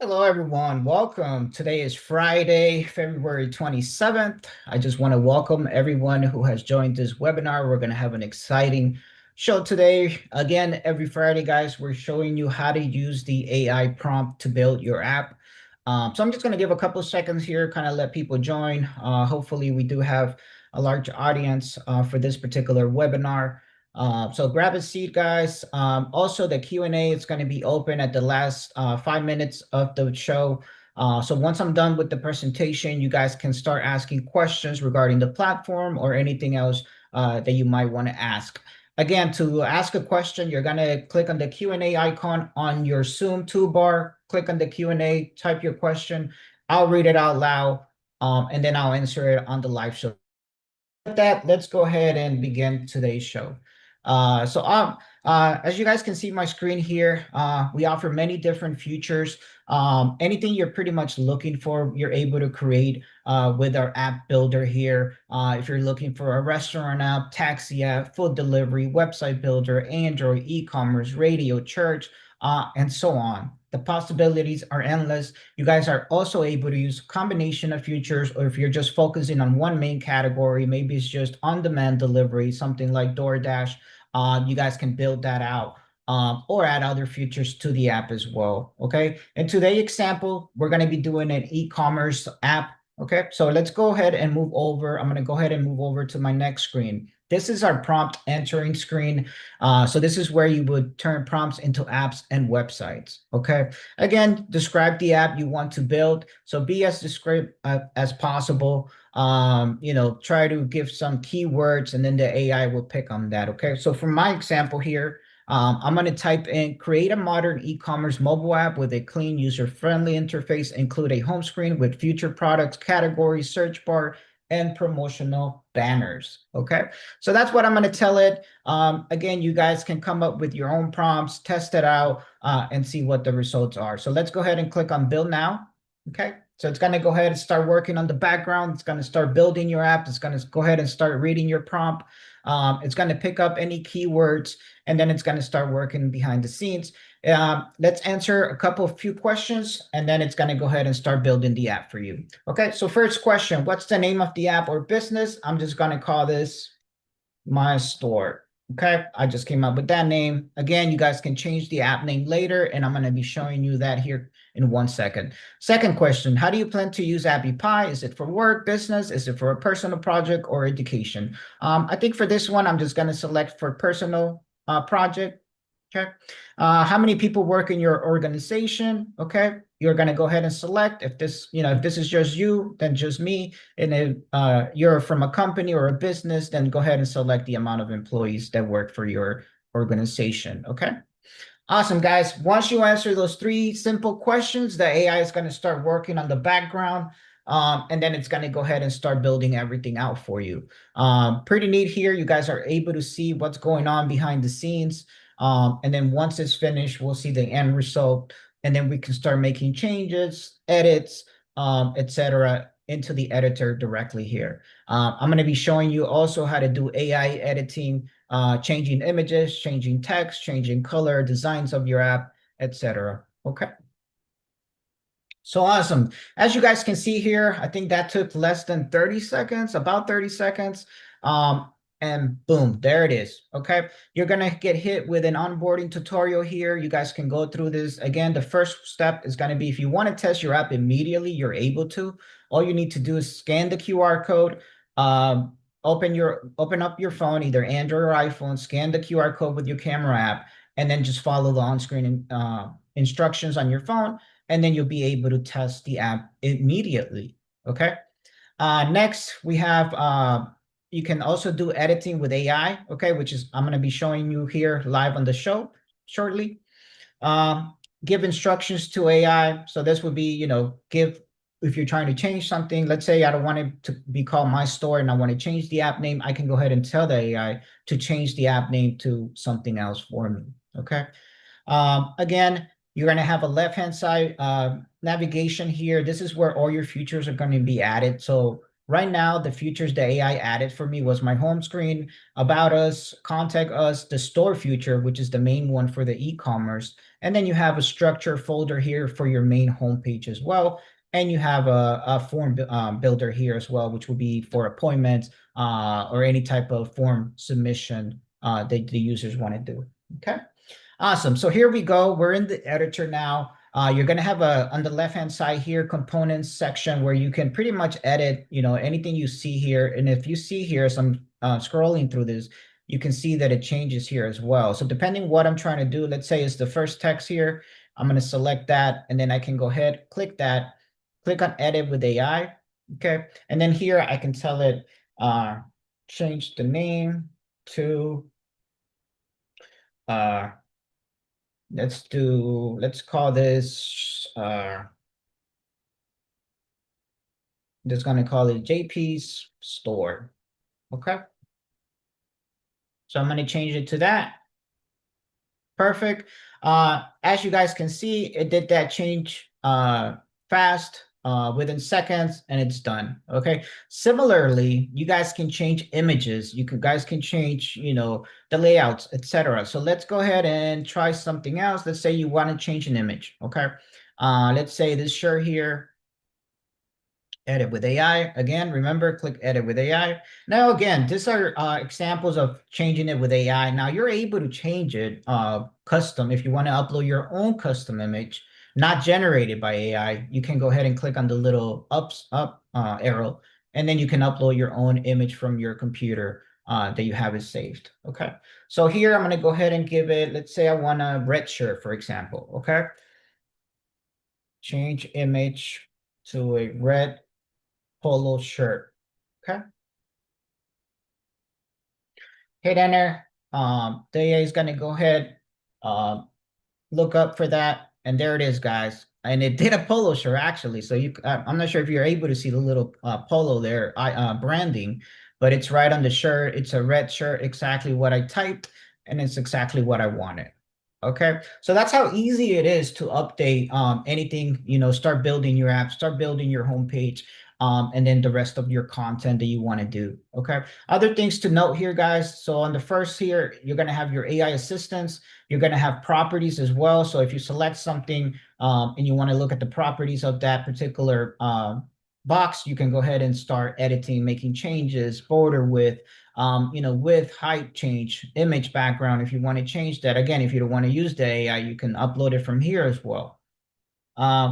Hello, everyone. Welcome. Today is Friday, February 27th. I just want to welcome everyone who has joined this webinar. We're going to have an exciting show today. Again, every Friday, guys, we're showing you how to use the AI prompt to build your app. So I'm just going to give a couple of seconds here, kind of let people join. Hopefully, we do have a large audience for this particular webinar. So grab a seat, guys. Also, the Q&A is going to be open at the last 5 minutes of the show. So once I'm done with the presentation, you guys can start asking questions regarding the platform or anything else that you might want to ask. Again, to ask a question, you're going to click on the Q&A icon on your Zoom toolbar. Click on the Q&A, type your question. I'll read it out loud, and then I'll answer it on the live show. With that, let's go ahead and begin today's show. As you guys can see my screen here, we offer many different features. Anything you're pretty much looking for, you're able to create with our app builder here. If you're looking for a restaurant app, taxi app, food delivery, website builder, Android, e-commerce, radio, church, and so on. The possibilities are endless. You guys are also able to use a combination of features, or if you're just focusing on one main category, maybe it's just on-demand delivery, something like DoorDash, you guys can build that out or add other features to the app as well, okay? In today's example, we're gonna be doing an e-commerce app, okay? So let's go ahead and move over. I'm gonna go ahead and move over to my next screen. This is our prompt entering screen. So this is where you would turn prompts into apps and websites, okay? Again, describe the app you want to build. So be as descriptive as possible. Try to give some keywords and then the AI will pick on that, okay? So for my example here, I'm going to type in create a modern e-commerce mobile app with a clean user-friendly interface, include a home screen with future products, categories, search bar, and promotional banners. Okay, so that's what I'm going to tell it. Again, you guys can come up with your own prompts, test it out, and see what the results are. So let's go ahead and click on build now. Okay, so it's going to go ahead and start working on the background. It's going to start building your app. It's going to go ahead and start reading your prompt. It's going to pick up any keywords, and then it's going to start working behind the scenes. Let's answer a few questions, and then it's going to go ahead and start building the app for you. Okay, so first question, what's the name of the app or business? I'm just going to call this My Store. Okay, I just came up with that name. Again, you guys can change the app name later, and I'm going to be showing you that here in 1 second. Second question, how do you plan to use Appy Pie? Is it for work, business? Is it for a personal project or education? I think for this one, I'm just going to select for personal project. Okay. How many people work in your organization? Okay. You're going to go ahead and select if this is just you, then just me. And if you're from a company or a business, then go ahead and select the amount of employees that work for your organization. Okay. Awesome, guys. Once you answer those three simple questions, the AI is going to start working on the background. And then it's going to go ahead and start building everything out for you. Pretty neat here. You guys are able to see what's going on behind the scenes. And then once it's finished, we'll see the end result. And then we can start making changes, edits, etc., into the editor directly here. I'm going to be showing you also how to do AI editing, changing images, changing text, changing color, designs of your app, etc. Okay. So awesome. As you guys can see here, I think that took less than 30 seconds, about 30 seconds. And boom, there it is. Okay. You're going to get hit with an onboarding tutorial here. You guys can go through this. Again, the first step is going to be if you want to test your app immediately, you're able to. All you need to do is scan the QR code. Open up your phone, either Android or iPhone, scan the QR code with your camera app, and then just follow the on-screen instructions on your phone, and then you'll be able to test the app immediately. Okay. Next, we have you can also do editing with AI. Okay, which is I'm going to be showing you here live on the show shortly. Give instructions to AI. So this would be, give if you're trying to change something. Let's say I don't want it to be called My Store and I want to change the app name. I can go ahead and tell the AI to change the app name to something else for me. Okay. Again, you're going to have a left-hand side navigation here. This is where all your features are going to be added. So Right now, the features the AI added for me was my home screen, about us, contact us, the store feature, which is the main one for the e-commerce. And then you have a structure folder here for your main homepage as well. And you have a form builder here as well, which will be for appointments or any type of form submission that the users want to do. Okay. Awesome. So here we go. We're in the editor now. You're going to have on the left-hand side here, components section where you can pretty much edit, anything you see here. And if you see here, as I'm scrolling through this, you can see that it changes here as well. So depending what I'm trying to do, let's say it's the first text here, I'm going to select that, and then I can go ahead, click that, click on edit with AI. Okay. And then here I can tell it, change the name to, uh, let's call this, just gonna call it JP's store. Okay. So I'm gonna change it to that. Perfect. As you guys can see, it did that change fast, within seconds, and it's done. Okay. Similarly, you guys can change images. Guys can change, the layouts, etc. So let's go ahead and try something else. Let's say you want to change an image. Okay. Let's say this shirt here. Edit with AI. Again, remember, click edit with AI. Now, again, these are examples of changing it with AI. Now, you're able to change it custom. If you want to upload your own custom image, not generated by AI, you can go ahead and click on the little up arrow, and then you can upload your own image from your computer that you have it saved. Okay. So here, I'm going to go ahead and give it, let's say I want a red shirt, for example. Okay. Change image to a red polo shirt. Okay. Hit enter. The AI is going to go ahead, look up for that. And there it is, guys. And it did a polo shirt, actually. So I'm not sure if you're able to see the little polo there, branding, but it's right on the shirt. It's a red shirt, exactly what I typed, and it's exactly what I wanted. Okay, so that's how easy it is to update anything, start building your app, start building your homepage, and then the rest of your content that you want to do. Okay, other things to note here, guys. So on the first here, you're going to have your AI assistants. You're going to have properties as well. So if you select something and you want to look at the properties of that particular box, you can go ahead and start editing, making changes, border width, width, height change, image background. If you want to change that, again, if you don't want to use the AI, you can upload it from here as well.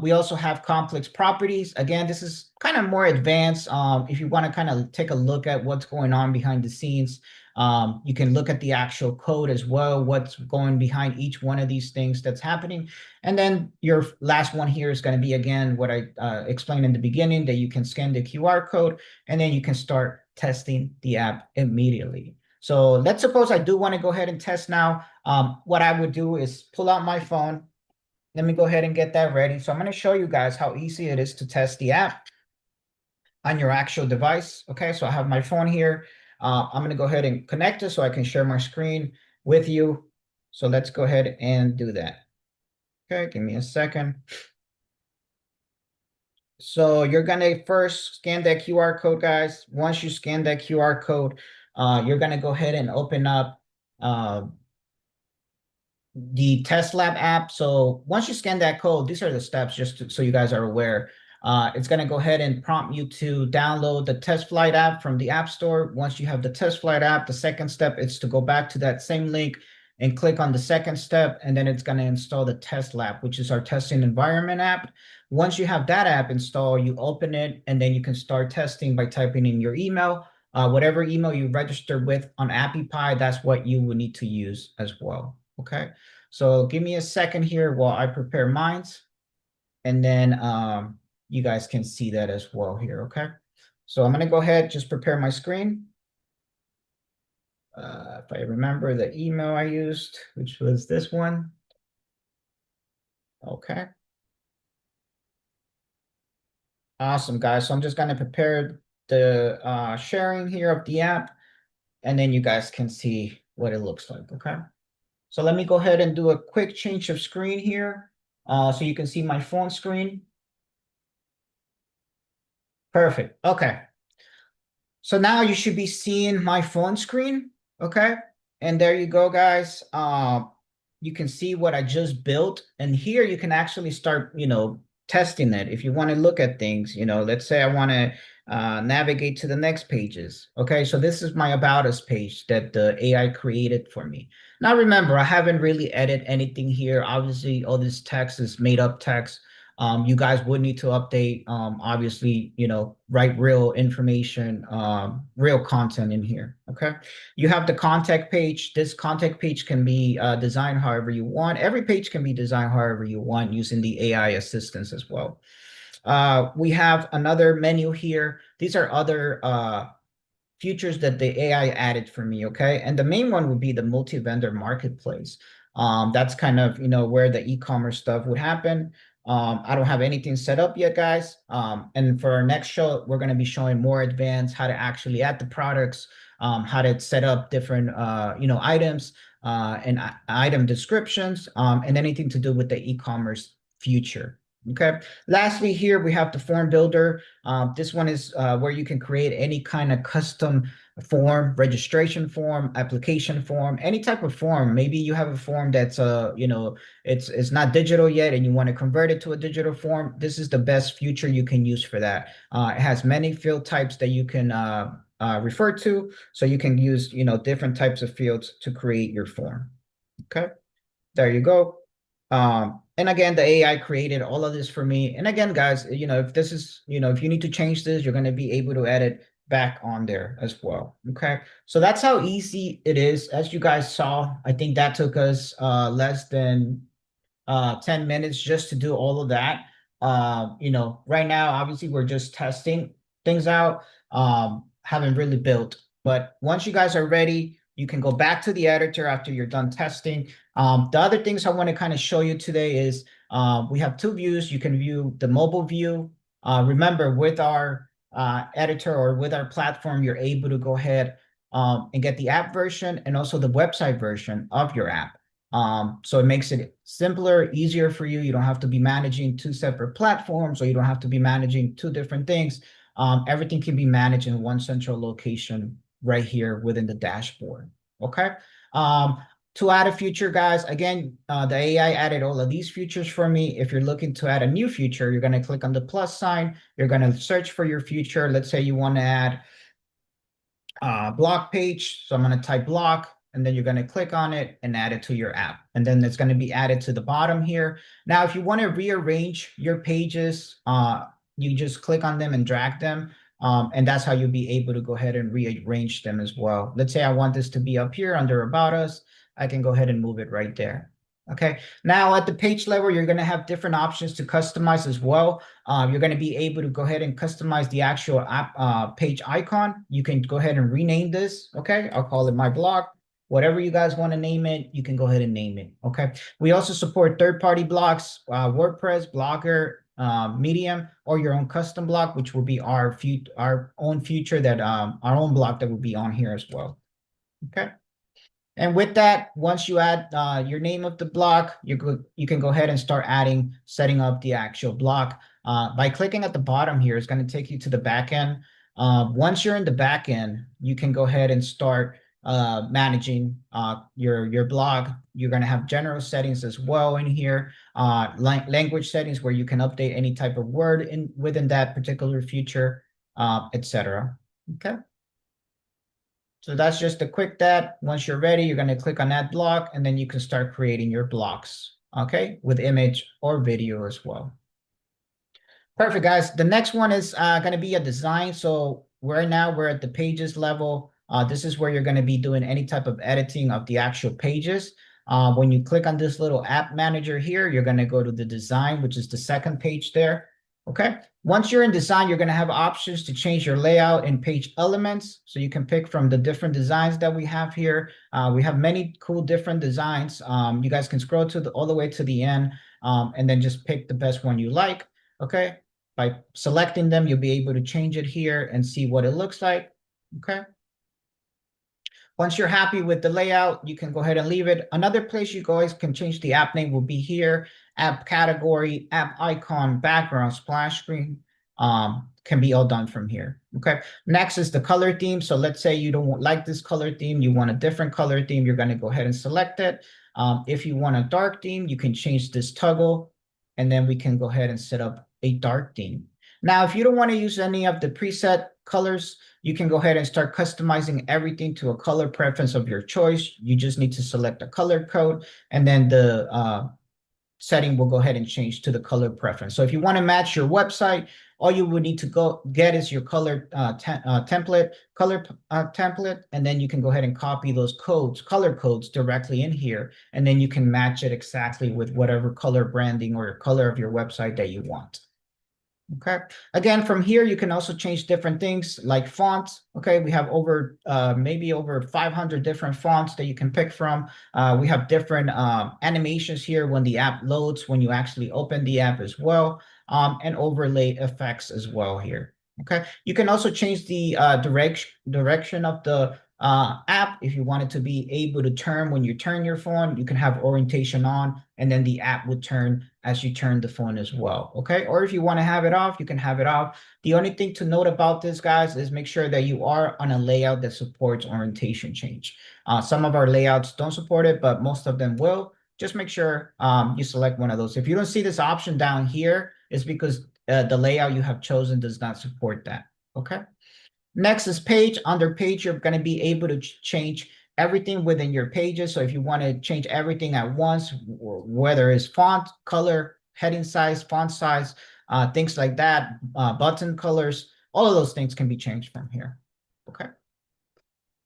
We also have complex properties. Again, this is kind of more advanced. If you want to kind of take a look at what's going on behind the scenes, you can look at the actual code as well, what's going behind each one of these things that's happening. And then your last one here is going to be, again, what I explained in the beginning, that you can scan the QR code and then you can start testing the app immediately. So let's suppose I do want to go ahead and test now. What I would do is pull out my phone. Let me go ahead and get that ready. So I'm going to show you guys how easy it is to test the app on your actual device. Okay, so I have my phone here. I'm going to go ahead and connect it so I can share my screen with you. So let's go ahead and do that. Okay, give me a second. So you're going to first scan that QR code, guys. Once you scan that QR code, you're going to go ahead and open up the Test Lab app. So once you scan that code, these are the steps, so you guys are aware. It's going to go ahead and prompt you to download the Test Flight app from the App Store. Once you have the Test Flight app, the second step is to go back to that same link and click on the second step, and then it's going to install the Test Lab, which is our testing environment app. Once you have that app installed, you open it, and then you can start testing by typing in your email. Whatever email you registered with on AppyPie, that's what you will need to use as well. Okay, so give me a second here while I prepare mine, and then you guys can see that as well here. Okay, so I'm going to go ahead, just prepare my screen. If I remember the email I used, which was this one. Okay. Awesome, guys. So I'm just going to prepare the sharing here of the app, and then you guys can see what it looks like. Okay. So let me go ahead and do a quick change of screen here, so you can see my phone screen. Perfect. Okay. So now you should be seeing my phone screen, okay? And there you go, guys. You can see what I just built, and here you can actually start, testing it. If you want to look at things, let's say I want to navigate to the next pages. Okay, so this is my About Us page that the AI created for me. Now remember, I haven't really edited anything here. Obviously, all this text is made up text. You guys would need to update, obviously, write real information, real content in here. Okay. You have the contact page. This contact page can be designed however you want. Every page can be designed however you want using the AI assistance as well. We have another menu here. These are other features that the AI added for me, okay? And the main one would be the multi-vendor marketplace. That's kind of, where the e-commerce stuff would happen. I don't have anything set up yet, guys. And for our next show, we're going to be showing more advanced how to actually add the products, how to set up different, items and item descriptions, and anything to do with the e-commerce future. Okay. Lastly, here we have the form builder. This one is where you can create any kind of custom form, registration form, application form, any type of form. Maybe you have a form that's it's not digital yet and you want to convert it to a digital form. This is the best feature you can use for that. It has many field types that you can refer to, so you can use different types of fields to create your form. Okay. There you go. And again, the AI created all of this for me. And again, guys, if this is, if you need to change this, you're going to be able to edit back on there as well. Okay. So that's how easy it is. As you guys saw, I think that took us less than 10 minutes just to do all of that. Right now, obviously, we're just testing things out, haven't really built. But once you guys are ready, you can go back to the editor after you're done testing. The other things I want to kind of show you today is we have two views. You can view the mobile view. Remember, with our editor or with our platform, you're able to go ahead and get the app version and also the website version of your app. So it makes it simpler, easier for you. You don't have to be managing two separate platforms, or you don't have to be managing two different things. Everything can be managed in one central location right here within the dashboard. Okay. To add a feature, guys, again, the AI added all of these features for me. If you're looking to add a new feature, you're going to click on the plus sign. You're going to search for your feature. Let's say you want to add block page. So I'm going to type block, and then you're going to click on it and add it to your app. And then it's going to be added to the bottom here. Now, if you want to rearrange your pages, you just click on them and drag them. And that's how you'll be able to go ahead and rearrange them as well. Let's say I want this to be up here under About Us. I can go ahead and move it right there. Okay. Now at the page level, you're going to have different options to customize as well. You're going to be able to go ahead and customize the actual app page icon. You can go ahead and rename this. Okay. I'll call it my blog. Whatever you guys want to name it, you can go ahead and name it. Okay. We also support third-party blogs, WordPress, Blogger, Medium, or your own custom blog, which will be our own feature that our own blog that will be on here as well. Okay. And with that, once you add your name of the block, you can go ahead and start setting up the actual block. By clicking at the bottom here, it's going to take you to the back end. Once you're in the back end, you can go ahead and start managing your blog. You're going to have general settings as well in here, language settings where you can update any type of word within that particular feature, etc. Okay. So that's just a quick that. Once you're ready, you're going to click on that block, and then you can start creating your blocks, okay, with image or video as well. Perfect, guys. The next one is going to be a design. So right now we're at the pages level. This is where you're going to be doing any type of editing of the actual pages. When you click on this little app manager here, you're going to go to the design, which is the second page there. Okay. Once you're in design, you're going to have options to change your layout and page elements. So you can pick from the different designs that we have here. We have many cool different designs. You guys can scroll all the way to the end, and then just pick the best one you like. Okay. By selecting them, you'll be able to change it here and see what it looks like. Okay. Once you're happy with the layout, you can go ahead and leave it. Another place you guys can change the app name will be here. App category, app icon, background, splash screen. can be all done from here. Okay. Next is the color theme. So let's say you don't like this color theme, you want a different color theme, you're going to go ahead and select it. If you want a dark theme, you can change this toggle, and then we can go ahead and set up a dark theme. Now, if you don't want to use any of the preset colors, you can go ahead and start customizing everything to a color preference of your choice. You just need to select a color code, and then the setting will go ahead and change to the color preference. So if you want to match your website, all you would need to go get is your color template, and then you can go ahead and copy those codes, color codes directly in here, and then you can match it exactly with whatever color branding or color of your website that you want. Okay. Again, from here, you can also change different things like fonts. Okay. We have maybe over 500 different fonts that you can pick from. We have different animations here when the app loads, when you actually open the app as well, and overlay effects as well here. Okay. You can also change the direction of the app. If you want it to be able to turn when you turn your phone, you can have orientation on, and then the app would turn as you turn the phone as well. Okay. Or if you want to have it off, you can have it off. The only thing to note about this, guys, is make sure that you are on a layout that supports orientation change. Some of our layouts don't support it, but most of them will. Just make sure you select one of those. If you don't see this option down here, it's because the layout you have chosen does not support that. Okay. Next is page. Under page, you're going to be able to change everything within your pages. So if you want to change everything at once, whether it's font, color, heading size, font size, things like that, button colors, all of those things can be changed from here. Okay.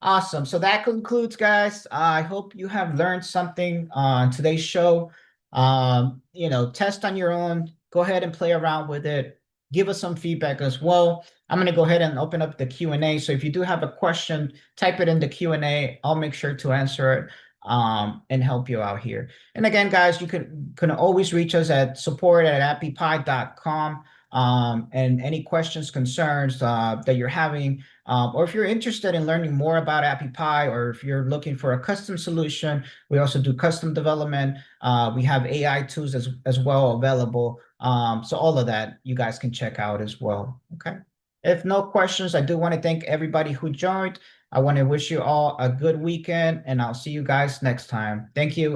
Awesome. So that concludes, guys. I hope you have learned something on today's show. Test on your own. Go ahead and play around with it. Give us some feedback as well. I'm going to go ahead and open up the Q&A. So if you do have a question, type it in the Q&A. I'll make sure to answer it and help you out here. And again, guys, you can always reach us at support@appypie.com. And any questions, concerns that you're having, or if you're interested in learning more about AppyPie, or if you're looking for a custom solution, we also do custom development. We have AI tools as well available. So all of that you guys can check out as well. Okay. If no questions, I do want to thank everybody who joined. I want to wish you all a good weekend, and I'll see you guys next time. Thank you.